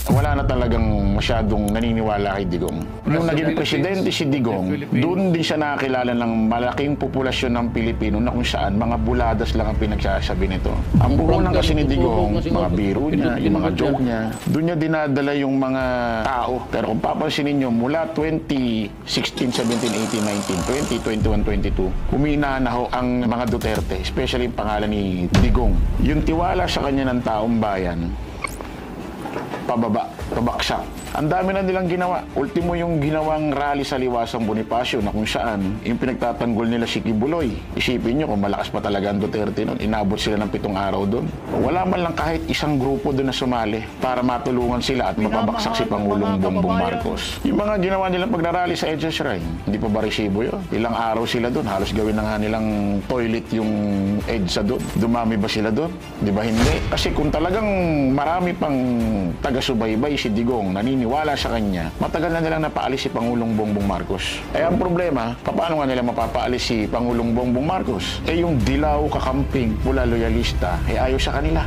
Wala na talagang masyadong naniniwala kay Digong. Nung naging presidente si Digong, doon din siya nakakilala ng malaking populasyon ng Pilipino na kung saan mga buladas lang ang pinagsasabi nito. Ang puhunan kasi ni Digong, mga biro niya, yung mga joke niya, doon niya dinadala yung mga tao. Pero kung papansinin niyo, mula 2016, 17, 18, 19, 20, 21, 22, humina na ho ang mga Duterte, especially yung pangalan ni Digong. Yung tiwala sa kanya ng taong bayan, pababa, pabaksak. Ang dami na nilang ginawa. Ultimo yung ginawang rally sa Liwasang Bonifacio na kung saan yung pinagtatanggol nila si Kibuloy. Isipin nyo kung malakas pa talaga ang Duterte noon. Inabot sila ng 7 araw doon. Wala man lang kahit isang grupo doon na sumali para matulungan sila at mapabaksak si Pangulong Bongbong Marcos. Yung mga ginawa nilang pagrarally sa EDSA Shrine, hindi pa ba resibo yun? Ilang araw sila doon. Halos gawin na nga nilang toilet yung EDSA doon. Dumami ba sila doon? Di ba hindi? Kasi kung talagang marami pang taga-subaybay si Digong, naniniwala sa kanya, matagal na nilang napaalis si Pangulong Bongbong Marcos. Eh ang problema, paano nga nila mapapaalis si Pangulong Bongbong Marcos? Eh yung dilaw, kakamping, pula loyalista, eh ayaw sa kanila.